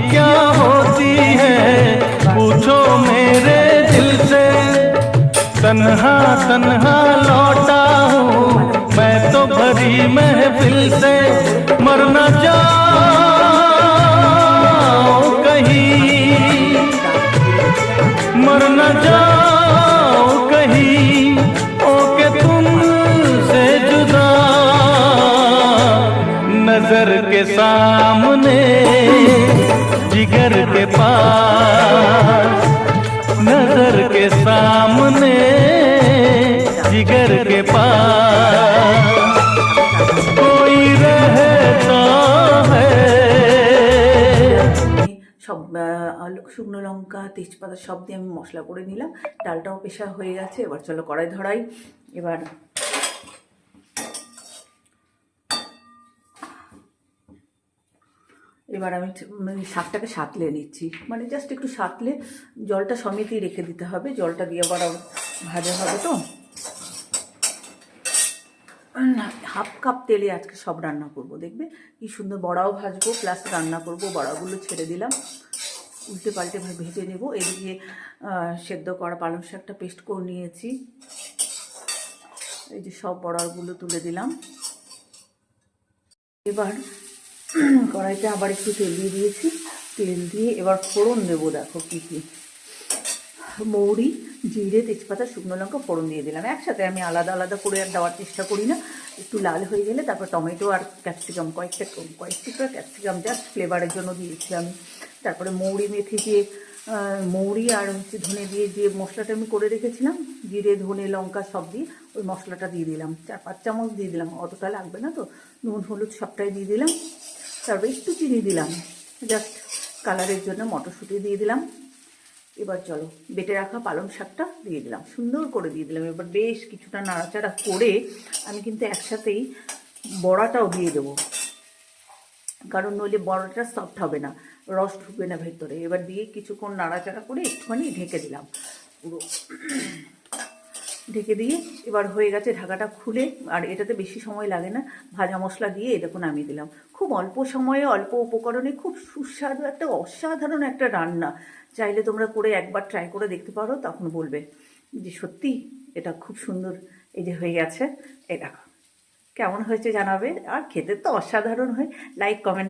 क्या होती है पूछो मेरे दिल से। तन्हा तन्हा लौटा हूँ मैं तो भरी महफिल से। मर न जाओ कहीं, मर न जाओ कहीं, ओके तुमसे जुदा। नजर के सामने जिगर के पास, नजर के सामने जिगर के पास कोई रहता है। সব শুকনো লঙ্কা তেজপাতা সব দিয়ে আমি মশলা করে নিলাম। ডালটাও পেশা হয়ে গেছে। এবার চলো কড়াই ধরাই। এবার আমি শাকটাকে সাঁতলে নিচ্ছি, মানে জাস্ট একটু সাঁতলে জলটা সমেতই রেখে দিতে হবে। জলটা দিয়ে আবার ভাজা হবে তো। হাফ কাপ তেলে আজকে সব রান্না করব, দেখবে কি সুন্দর। বড়াও ভাজবো প্লাস রান্না করব। বড়াগুলো ছেড়ে দিলাম, উল্টে পাল্টে ভেজে নেব। এদিকে সেদ্ধ করা পালং শাকটা পেস্ট করে নিয়েছি। এই যে সব বড়াগুলো তুলে দিলাম। এবার কড়াইতে আবার একটু তেল দিয়ে দিয়েছি। তেল দিয়ে এবার ফোড়ন দেবো। দেখো কী কী, মৌরি, জিরে, তেজপাতা, শুকনো লঙ্কা ফোড়ন দিয়ে দিলাম একসাথে। আমি আলাদা আলাদা করে আর দেওয়ার চেষ্টা করি না। একটু লাল হয়ে গেলে তারপর টমেটো আর ক্যাপসিকাম, কয়েকটি করে ক্যাপসিকাম জাস্ট ফ্লেভারের জন্য দিয়েছি আমি। তারপরে মৌরি, মেথি দিয়ে মৌরি আর ধনে দিয়ে যে মশলাটা আমি করে রেখেছিলাম, জিরে, ধনে, লঙ্কা সব দিয়ে ওই মশলাটা দিয়ে দিলাম। 4-5 চামচ দিয়ে দিলাম, অতটা লাগবে না তো। নুন হলুদ সবটাই দিয়ে দিলাম। তারপরে একটু চিনি দিলাম জাস্ট কালারের জন্য। মটরশুঁটি দিয়ে দিলাম। এবার চলো বেটে রাখা পালং শাকটা দিয়ে দিলাম, সুন্দর করে দিয়ে দিলাম। এবার বেশ কিছুটা নাড়াচাড়া করে আমি কিন্তু একসাথেই বড়াটাও দিয়ে দেবো, কারণ নইলে বড়াটা সফট হবে না, রস ঢুকবে না ভেতরে। এবার দিয়ে কিছুক্ষণ নাড়াচাড়া করে একটুখানি ঢেকে দিলাম পুরো। ঢেকে দিয়ে এবার হয়ে গেছে, ঢাকাটা খুলে। আর এটাতে বেশি সময় লাগে না, ভাজা মশলা দিয়ে দেখুন নামিয়ে দিলাম। খুব অল্প সময়ে অল্প উপকরণে খুব সুস্বাদু একটা অসাধারণ একটা রান্না। চাইলে তোমরা করে একবার ট্রাই করে দেখতে পারো, তখন বলবে যে সত্যি এটা খুব সুন্দর। এই যে হয়ে গেছে, এটা কেমন হয়েছে জানাবে। আর খেতে তো অসাধারণ হয়। Like comment